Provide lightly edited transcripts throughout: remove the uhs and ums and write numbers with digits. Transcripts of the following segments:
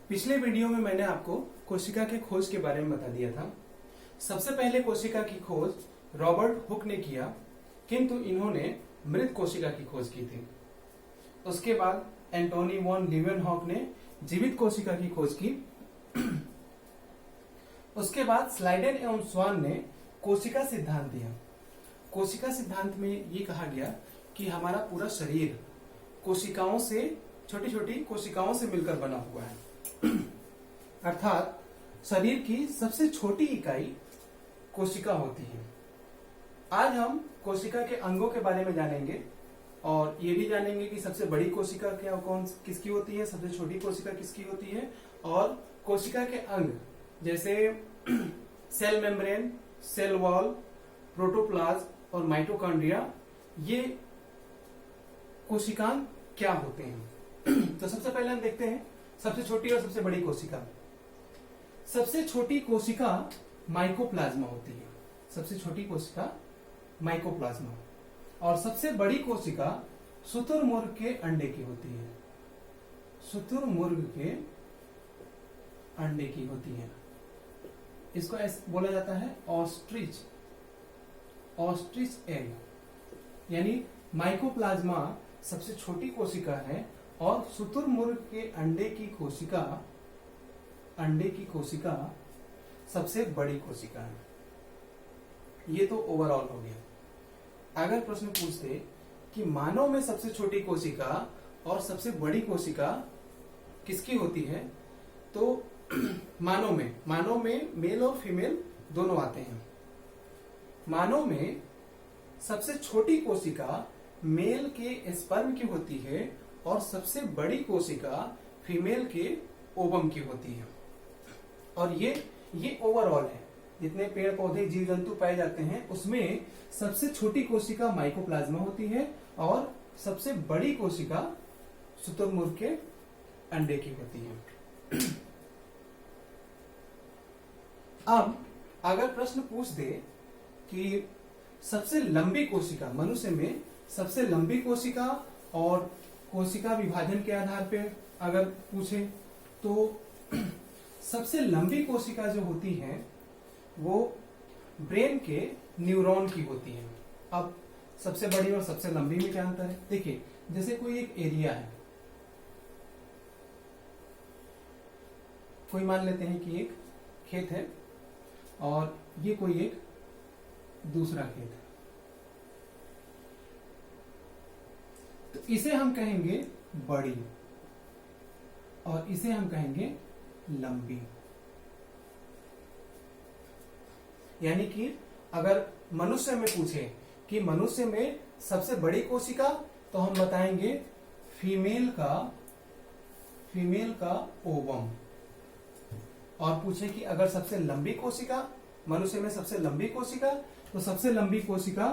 पिछले वीडियो में मैंने आपको कोशिका के खोज के बारे में बता दिया था। सबसे पहले कोशिका की खोज रॉबर्ट हुक ने किया, किंतु इन्होंने मृत कोशिका की खोज की थी। उसके बाद एंटोनी वॉन लीवेनहॉक ने जीवित कोशिका की खोज की। उसके बाद स्लाइडेन एवं स्वान ने कोशिका सिद्धांत दिया। कोशिका सिद्धांत में ये कहा गया कि हमारा पूरा शरीर कोशिकाओं से, छोटी छोटी कोशिकाओं से मिलकर बना हुआ है। अर्थात शरीर की सबसे छोटी इकाई कोशिका होती है। आज हम कोशिका के अंगों के बारे में जानेंगे और ये भी जानेंगे कि सबसे बड़ी कोशिका किसकी होती है, सबसे छोटी कोशिका किसकी होती है, और कोशिका के अंग जैसे cell membrane, cell wall, protoplasm और माइटोकॉन्ड्रिया, ये कोशिकांग क्या होते हैं। तो सबसे पहले हम देखते हैं सबसे छोटी और सबसे बड़ी कोशिका। सबसे छोटी कोशिका माइकोप्लाज्मा होती है। सबसे छोटी कोशिका माइकोप्लाज्मा और सबसे बड़ी कोशिका शुतुरमुर्ग के अंडे की होती है। शुतुरमुर्ग के अंडे की होती है। इसको ऐसे बोला जाता है ऑस्ट्रिच एग, यानी माइकोप्लाज्मा सबसे छोटी कोशिका है और शुतुरमुर्ग के अंडे की कोशिका सबसे बड़ी कोशिका है। ये तो ओवरऑल हो गया। अगर प्रश्न पूछते कि मानव में सबसे छोटी कोशिका और सबसे बड़ी कोशिका किसकी होती है, तो मानव में मेल और फीमेल दोनों आते हैं। मानव में सबसे छोटी कोशिका मेल के स्पर्म की होती है और सबसे बड़ी कोशिका फीमेल के ओवम की होती है। और ये ओवरऑल है, जितने पेड़ पौधे जीव जंतु पाए जाते हैं उसमें सबसे छोटी कोशिका माइकोप्लाज्मा होती है और सबसे बड़ी कोशिका शुतुरमुर्ग के अंडे की होती है। अब अगर प्रश्न पूछ दे कि सबसे लंबी कोशिका, मनुष्य में सबसे लंबी कोशिका और कोशिका विभाजन के आधार पर अगर पूछे, तो सबसे लंबी कोशिका जो होती है वो ब्रेन के न्यूरॉन की होती है। अब सबसे बड़ी और सबसे लंबी में क्या अंतर है? देखिए, जैसे कोई एक एरिया है, कोई मान लेते हैं कि एक खेत है और ये कोई एक दूसरा खेत है, तो इसे हम कहेंगे बड़ी और इसे हम कहेंगे लंबी। यानी कि अगर मनुष्य में पूछे कि मनुष्य में सबसे बड़ी कोशिका, तो हम बताएंगे फीमेल का ओवम। और पूछे कि अगर सबसे लंबी कोशिका, मनुष्य में सबसे लंबी कोशिका, तो सबसे लंबी कोशिका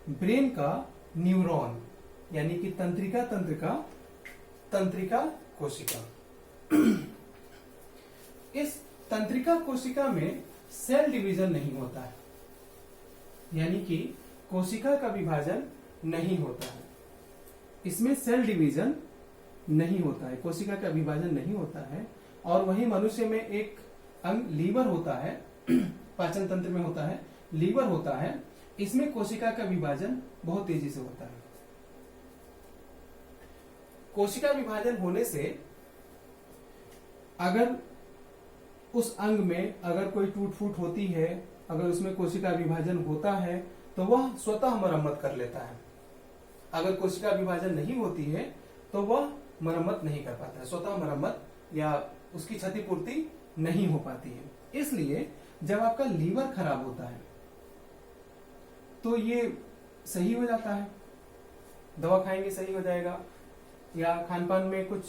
ब्रेन का न्यूरॉन, यानी कि तंत्रिका कोशिका। इस तंत्रिका कोशिका में सेल डिवीजन नहीं होता है, यानी कि कोशिका का विभाजन नहीं होता है। इसमें सेल डिवीजन नहीं होता है, कोशिका का विभाजन नहीं होता है। और वही मनुष्य में एक अंग लीवर होता है, पाचन तंत्र में होता है, लीवर होता है। इसमें कोशिका का विभाजन बहुत तेजी से होता है। कोशिका विभाजन होने से अगर उस अंग में अगर कोई टूट फूट होती है, अगर उसमें कोशिका विभाजन होता है, तो वह स्वतः मरम्मत कर लेता है। अगर कोशिका विभाजन नहीं होती है तो वह मरम्मत नहीं कर पाता है, स्वतः मरम्मत या उसकी क्षतिपूर्ति नहीं हो पाती है। इसलिए जब आपका लीवर खराब होता है तो ये सही हो जाता है, दवा खाएंगे सही हो जाएगा, या खान पान में कुछ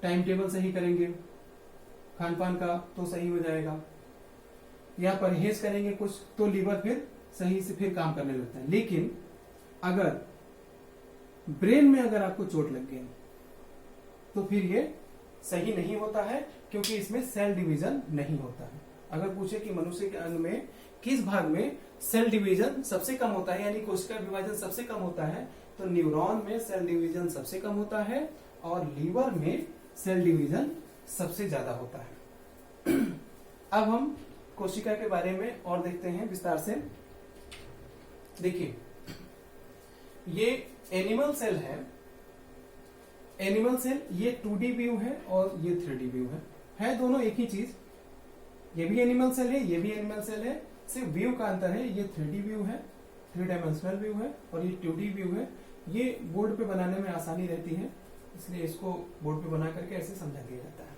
टाइम टेबल सही करेंगे खान पान का तो सही हो जाएगा, या परहेज करेंगे कुछ तो लीवर फिर सही से फिर काम करने लगता है। लेकिन अगर ब्रेन में अगर आपको चोट लग गई तो फिर ये सही नहीं होता है, क्योंकि इसमें सेल डिवीजन नहीं होता है। अगर पूछे कि मनुष्य के अंग में किस भाग में सेल डिवीजन सबसे कम होता है, यानी कोशिका विभाजन सबसे कम होता है, तो न्यूरॉन में सेल डिवीजन सबसे कम होता है और लीवर में सेल डिवीजन सबसे ज्यादा होता है। अब हम कोशिका के बारे में और देखते हैं विस्तार से। देखिए, ये एनिमल सेल है। एनिमल सेल ये 2D व्यू है और ये 3D व्यू है दोनों एक ही चीज। ये भी एनिमल सेल है, ये भी एनिमल सेल है, सिर्फ व्यू का अंतर है। ये 3D व्यू है, 3 डायमेंशनल व्यू है, और ये 2D व्यू है। ये बोर्ड पे बनाने में आसानी रहती है, इसलिए इसको बोर्ड पे बना करके ऐसे समझा दिया जाता है।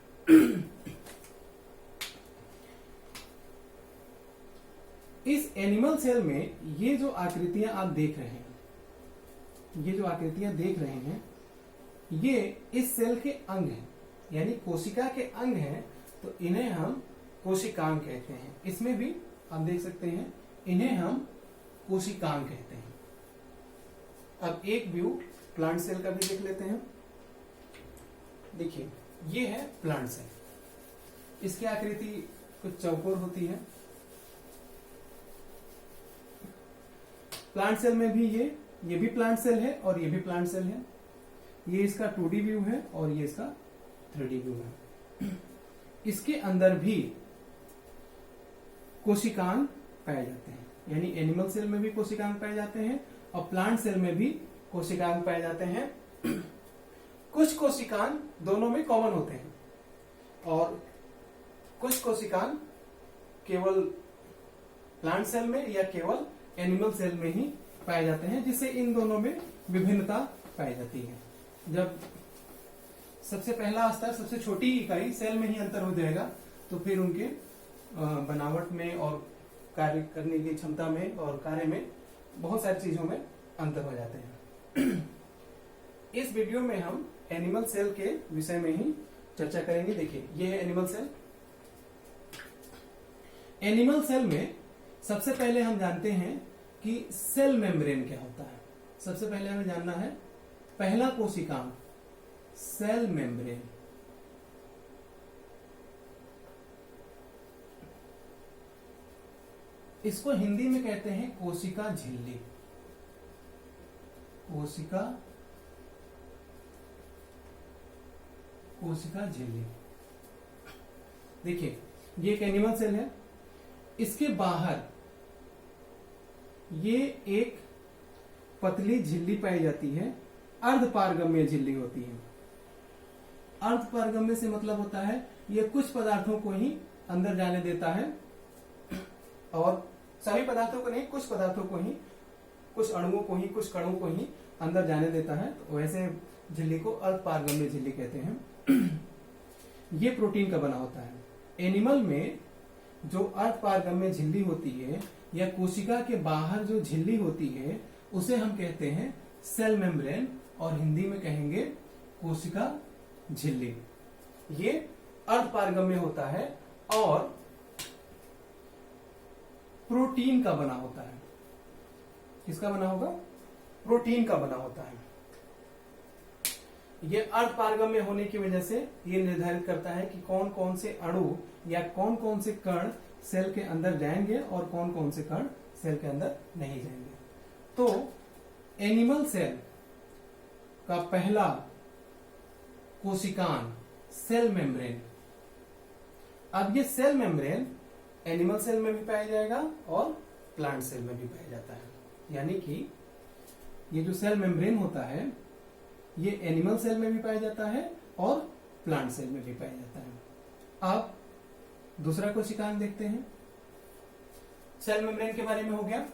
इस एनिमल सेल में ये जो आकृतियां आप देख रहे हैं, ये जो आकृतियां देख रहे हैं, ये इस सेल के अंग हैं, यानी कोशिका के अंग हैं, तो इन्हें हम कोशिकांग कहते हैं। इसमें भी आप देख सकते हैं, इन्हें हम कोशिकांग कहते हैं। अब एक व्यू प्लांट सेल का भी देख लेते हैं। देखिए, ये है प्लांट सेल। इसकी आकृति कुछ चौकोर होती है। प्लांट सेल में भी ये भी प्लांट सेल है और ये भी प्लांट सेल है। ये इसका 2D व्यू है और ये इसका 3D व्यू है। इसके अंदर भी कोशिकांग पाए जाते हैं, यानी एनिमल सेल में भी कोशिकांग पाए जाते हैं और प्लांट सेल में भी कोशिकांग पाए जाते हैं। कुछ कोशिकांग दोनों में कॉमन होते हैं और कुछ कोशिकांग केवल प्लांट सेल में या केवल एनिमल सेल में ही पाए जाते हैं, जिससे इन दोनों में विभिन्नता पाई जाती है। जब सबसे पहला स्तर, सबसे छोटी इकाई सेल में ही अंतर हो जाएगा, तो फिर उनके बनावट में और कार्य करने की क्षमता में और कार्य में बहुत सारी चीजों में अंतर हो जाते हैं। इस वीडियो में हम एनिमल सेल के विषय में ही चर्चा करेंगे। देखिए, ये है एनिमल सेल। एनिमल सेल में सबसे पहले हम जानते हैं कि सेल मेम्ब्रेन क्या होता है। सबसे पहले हमें जानना है पहला कोशिकांग, सेल मेम्ब्रेन। इसको हिंदी में कहते हैं कोशिका झिल्ली। कोशिका झिल्ली। देखिए, ये एक एनिमल सेल है। इसके बाहर ये एक पतली झिल्ली पाई जाती है, अर्धपारगम्य झिल्ली होती है। अर्धपारगम्य से मतलब होता है ये कुछ पदार्थों को ही अंदर जाने देता है और सभी पदार्थों को नहीं, कुछ पदार्थों को ही, कुछ अणुओं को ही, कुछ कणों को ही अंदर जाने देता है। तो वैसे झिल्ली को अर्धपारगम्य झिल्ली कहते हैं। ये प्रोटीन का बना होता है। एनिमल में जो अर्धपारगम्य झिल्ली होती है या कोशिका के बाहर जो झिल्ली होती है, उसे हम कहते हैं सेल मेम्ब्रेन, और हिंदी में कहेंगे कोशिका झिल्ली। ये अर्धपारगम्य होता है और प्रोटीन का बना होता है। किसका बना होगा? प्रोटीन का बना होता है। ये अर्धपारगम्य होने की वजह से ये निर्धारित करता है कि कौन कौन से अणु या कौन कौन से कण सेल के अंदर जाएंगे और कौन कौन से कण सेल के अंदर नहीं जाएंगे। तो एनिमल सेल का पहला कोशिकांग सेल मेम्ब्रेन। अब ये सेल मेम्ब्रेन एनिमल सेल में भी पाया जाएगा और प्लांट सेल में भी पाया जाता है। यानी कि ये जो सेल मेम्ब्रेन होता है, ये एनिमल सेल में भी पाया जाता है और प्लांट सेल में भी पाया जाता है। अब दूसरा कोशिकांग देखते हैं। सेल मेम्ब्रेन के बारे में हो गया।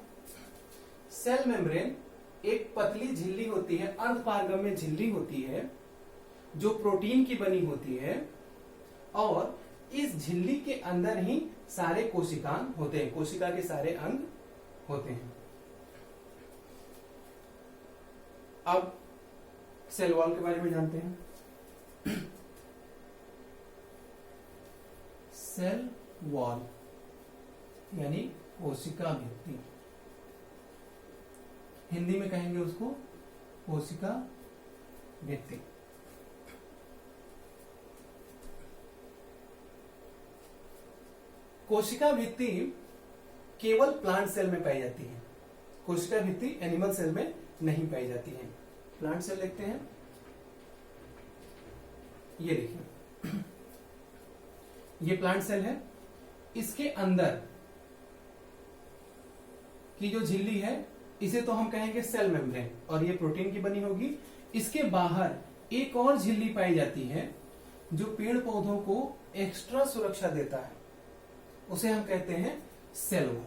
सेल मेम्ब्रेन एक पतली झिल्ली होती है, अर्धपारगम्य झिल्ली होती है, जो प्रोटीन की बनी होती है, और इस झिल्ली के अंदर ही सारे कोशिकांग होते हैं, कोशिका के सारे अंग होते हैं। अब सेल वॉल के बारे में जानते हैं। सेल वॉल यानी कोशिका भित्ति, हिंदी में कहेंगे उसको कोशिका भित्ति। कोशिका भित्ति केवल प्लांट सेल में पाई जाती है, कोशिका भित्ति एनिमल सेल में नहीं पाई जाती है। प्लांट सेल देखते हैं, ये देखिए ये प्लांट सेल है, इसके अंदर की जो झिल्ली है इसे तो हम कहेंगे सेल मेम्ब्रेन, और ये प्रोटीन की बनी होगी। इसके बाहर एक और झिल्ली पाई जाती है जो पेड़ पौधों को एक्स्ट्रा सुरक्षा देता है, उसे हम कहते हैं सेल वॉल।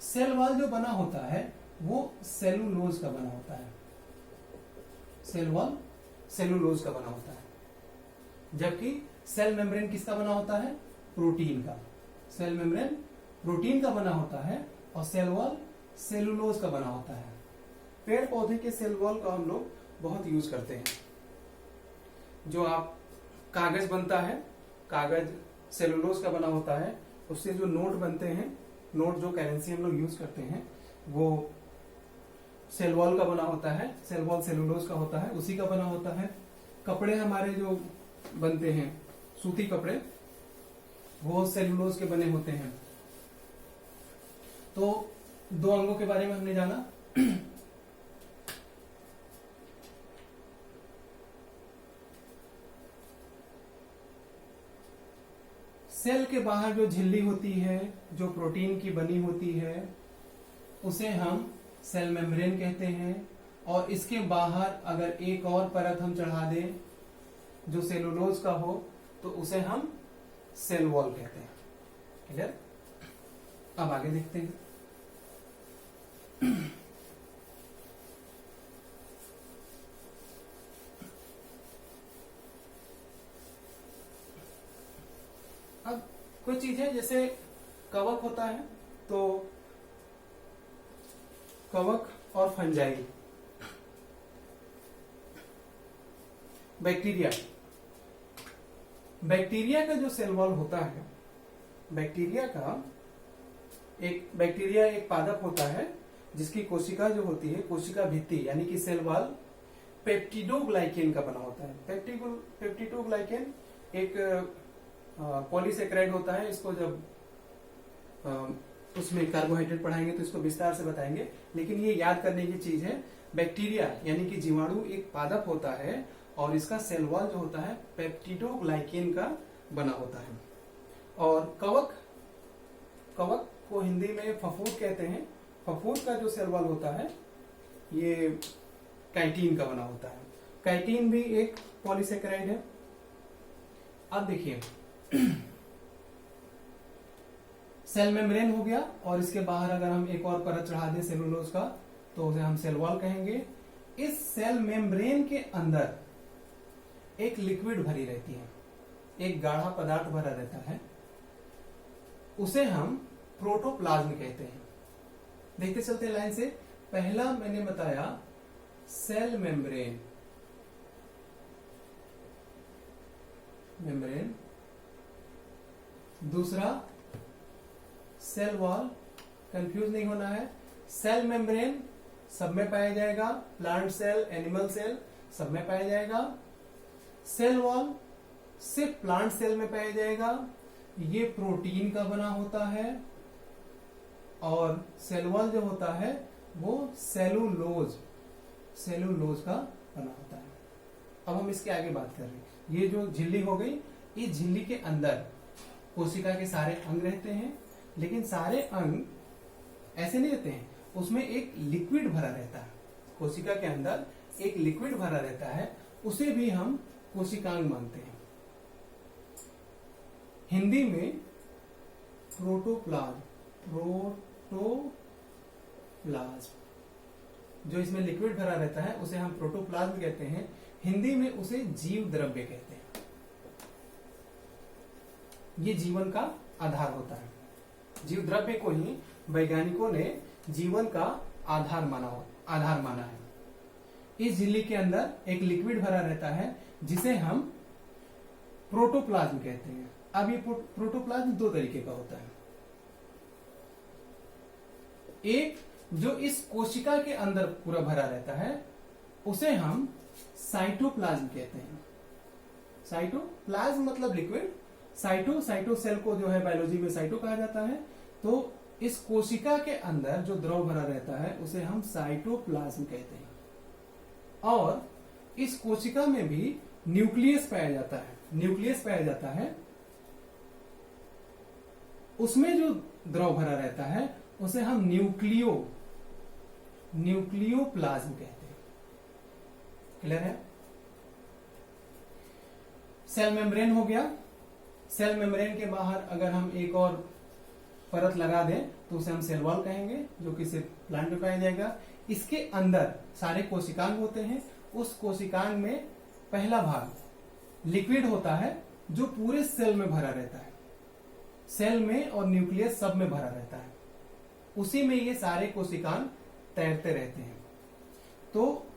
सेल वॉल जो बना होता है वो सेलुलोज का बना होता है, सेल वॉल सेलुलोज का बना होता है, जबकि सेल मेम्ब्रेन किसका बना होता है? प्रोटीन का। सेल मेम्ब्रेन प्रोटीन का बना होता है और सेल वॉल सेलुलोज का बना होता है। पेड़ पौधे के सेल वॉल का हम लोग बहुत यूज करते हैं। जो आप कागज बनता है, कागज सेलुलोज का बना होता है, उससे जो नोट बनते हैं, नोट जो करेंसी हम लोग यूज करते हैं वो सेल वॉल का बना होता है, सेल वॉल सेलुलोज का होता है, उसी का बना होता है। कपड़े हमारे जो बनते हैं, सूती कपड़े, वो सेलुलोज के बने होते हैं। तो दो अंगों के बारे में हमने जाना। सेल के बाहर जो झिल्ली होती है, जो प्रोटीन की बनी होती है, उसे हम सेल मेम्ब्रेन कहते हैं। और इसके बाहर अगर एक और परत हम चढ़ा दें जो सेलुलोज का हो तो उसे हम सेल वॉल कहते हैं। क्लियर? अब आगे देखते हैं। अब कुछ चीजें जैसे कवक होता है, तो कवक और फंजाई, बैक्टीरिया, बैक्टीरिया का जो सेल वॉल होता है, बैक्टीरिया एक पादप होता है जिसकी कोशिका जो होती है, कोशिका भित्ति यानी कि सेल वॉल पेप्टिडोग्लाइकेन का बना होता है। पेप्टिडोग्लाइकेन एक पॉलीसेकेराइड होता है। इसको जब उसमें कार्बोहाइड्रेट पढ़ाएंगे तो इसको विस्तार से बताएंगे, लेकिन ये याद करने की चीज है। बैक्टीरिया यानी कि जीवाणु एक पादप होता है और इसका सेल वॉल जो होता है पेप्टिडोग्लाइकेन का बना होता है। और कवक को हिंदी में फफूद कहते हैं। फफूद का जो सेल वॉल होता है ये काइटिन का बना होता है। काइटिन भी एक पॉलीसेकेराइड है। अब देखिए सेल मेम्ब्रेन हो गया और इसके बाहर अगर हम एक और परत चढ़ा दें सेलुलोज का तो उसे हम सेल वॉल कहेंगे। इस सेल मेम्ब्रेन के अंदर एक लिक्विड भरी रहती है, एक गाढ़ा पदार्थ भरा रहता है, उसे हम प्रोटोप्लाज्म कहते हैं। देखते चलते लाइन से। पहला मैंने बताया सेल मेम्ब्रेन, दूसरा सेल वॉल, कंफ्यूज नहीं होना है। सेल मेम्ब्रेन सब में पाया जाएगा, प्लांट सेल, एनिमल सेल सब में पाया जाएगा। सेल वॉल सिर्फ प्लांट सेल में पाया जाएगा, ये प्रोटीन का बना होता है। और सेल वॉल जो होता है वो सेलुलोज का बना होता है। अब हम इसके आगे बात कर रहे हैं। ये जो झिल्ली हो गई, इस झिल्ली के अंदर कोशिका के सारे अंग रहते हैं, लेकिन सारे अंग ऐसे नहीं रहते हैं, उसमें एक लिक्विड भरा रहता है। कोशिका के अंदर एक लिक्विड भरा रहता है, उसे भी हम कोशिकांग मानते हैं। हिंदी में प्रोटोप्लाज्म जो इसमें लिक्विड भरा रहता है उसे हम प्रोटोप्लाज्म कहते हैं। हिंदी में उसे जीव द्रव्य कहते हैं। ये जीवन का आधार होता है। जीव द्रव्य को ही वैज्ञानिकों ने जीवन का आधार माना है। इस झिल्ली के अंदर एक लिक्विड भरा रहता है जिसे हम प्रोटोप्लाज्म कहते हैं। अब ये प्रोटोप्लाज्म दो तरीके का होता है। एक जो इस कोशिका के अंदर पूरा भरा रहता है उसे हम साइटोप्लाज्म कहते हैं। साइटोप्लाज्म मतलब लिक्विड, साइटो सेल को जो है बायोलॉजी में साइटो कहा जाता है। तो इस कोशिका के अंदर जो द्रव भरा रहता है उसे हम साइटोप्लाज्म कहते हैं। और इस कोशिका में भी न्यूक्लियस पाया जाता है। न्यूक्लियस पाया जाता है, उसमें जो द्रव भरा रहता है उसे हम न्यूक्लियोप्लाज्म कहते हैं। क्लियर है? सेल मेम्ब्रेन हो गया। सेल मेम्ब्रेन के बाहर अगर हम एक और परत लगा दें तो उसे हम सेल वॉल कहेंगे, जो कि सिर्फ प्लांट में पाया जाएगा। इसके अंदर सारे कोशिकांग होते हैं। उस कोशिकांग में पहला भाग लिक्विड होता है जो पूरे सेल में भरा रहता है। सेल में और न्यूक्लियस सब में भरा रहता है। उसी में ये सारे कोशिकांग तैरते रहते हैं। तो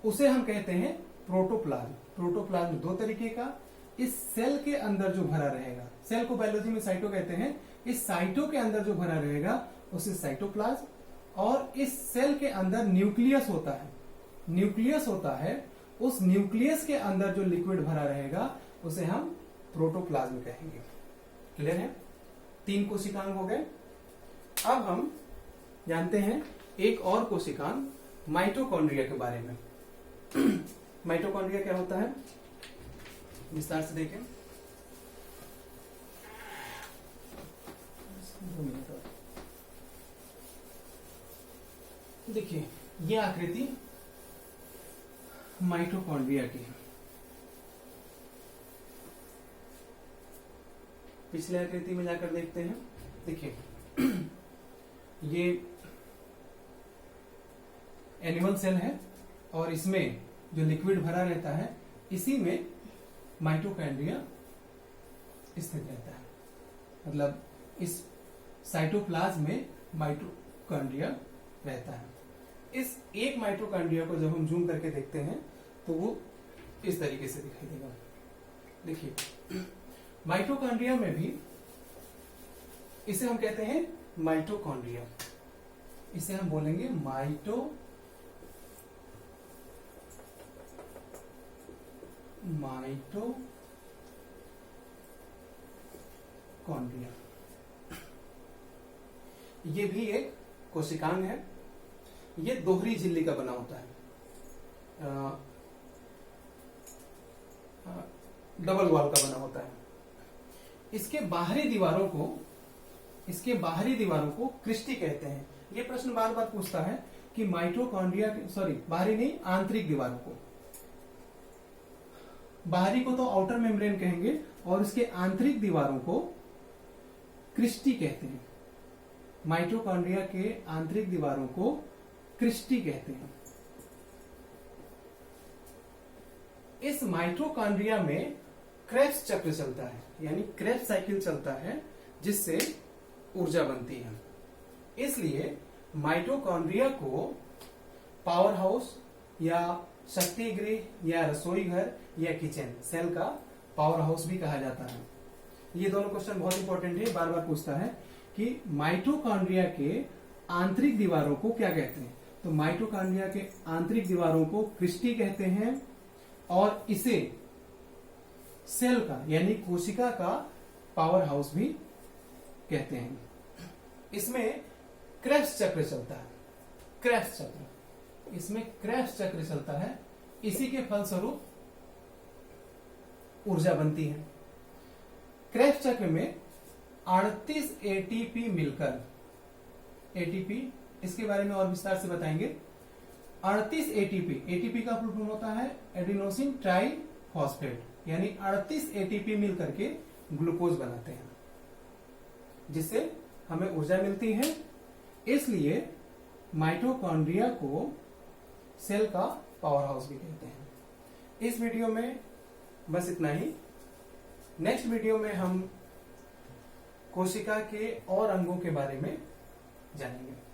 उसे हम कहते हैं प्रोटोप्लाज्म। प्रोटोप्लाज्म दो तरीके का, इस सेल के अंदर जो भरा रहेगा, सेल को बायोलॉजी में साइटो कहते हैं, इस साइटो के अंदर जो भरा रहेगा उसे साइटोप्लाज्म, और इस सेल के अंदर न्यूक्लियस होता है। न्यूक्लियस होता है, उस न्यूक्लियस के अंदर जो लिक्विड भरा रहेगा उसे हम प्रोटोप्लाज्म कहेंगे। क्लियर है? 3 कोशिकांग हो गए। अब हम जानते हैं एक और कोशिकांग माइटोकॉन्ड्रिया के बारे में। माइटोकॉन्ड्रिया क्या होता है, विस्तार से देखें। देखिए, ये आकृति माइटोकॉन्ड्रिया की है। पिछले आकृति में जाकर देखते हैं। देखिए, ये एनिमल सेल है और इसमें जो लिक्विड भरा रहता है इसी में माइटोकॉन्ड्रिया स्थित रहता है। मतलब इस साइटोप्लाज्म में माइटोकॉन्ड्रिया रहता है। इस एक माइटोकॉन्ड्रिया को जब हम जूम करके देखते हैं तो वो इस तरीके से दिखाई देगा। देखिए, माइटोकॉन्ड्रिया में भी इसे हम कहते हैं माइटोकॉन्ड्रिया। इसे हम बोलेंगे माइटोकॉन्ड्रिया। ये भी एक कोशिकांग है। ये दोहरी झिल्ली का बना होता है, डबल वॉल का बना होता है। इसके बाहरी दीवारों को क्रिस्टी कहते हैं। ये प्रश्न बार बार पूछता है कि माइटोकॉन्ड्रिया, बाहरी नहीं, आंतरिक दीवारों को। बाहरी को तो आउटर मेम्ब्रेन कहेंगे और इसके आंतरिक दीवारों को क्रिस्टी कहते हैं। माइटोकॉन्ड्रिया के आंतरिक दीवारों को क्रिस्टी कहते हैं। इस माइटोकॉन्ड्रिया में क्रेब्स चक्र चलता है, यानी क्रेब्स साइकिल चलता है, जिससे ऊर्जा बनती है। इसलिए माइटोकॉन्ड्रिया को पावर हाउस या शक्ति गृह या रसोई घर या किचन, सेल का पावर हाउस भी कहा जाता है। ये दोनों क्वेश्चन बहुत इंपॉर्टेंट है, बार बार पूछता है कि माइटोकॉन्ड्रिया के आंतरिक दीवारों को क्या कहते हैं। तो माइटोकॉन्ड्रिया के आंतरिक दीवारों को क्रिस्टी कहते हैं और इसे सेल का यानी कोशिका का पावर हाउस भी कहते हैं। इसमें क्रेब्स चक्र चलता है। क्रेब्स चक्र, इसमें क्रेब्स चक्र चलता है। इसी के फलस्वरूप ऊर्जा बनती है। क्रेब्स चक्र में 38 एटीपी मिलकर, एटीपी इसके बारे में और विस्तार से बताएंगे। 38 एटीपी का फुल फॉर्म होता है एडिनोसिन ट्राइफॉस्फेट, यानी 38 एटीपी मिलकर के ग्लूकोज बनाते हैं, जिससे हमें ऊर्जा मिलती है। इसलिए माइटोकॉन्ड्रिया को सेल का पावर हाउस भी कहते हैं। इस वीडियो में बस इतना ही। नेक्स्ट वीडियो में हम कोशिका के और अंगों के बारे में जानेंगे।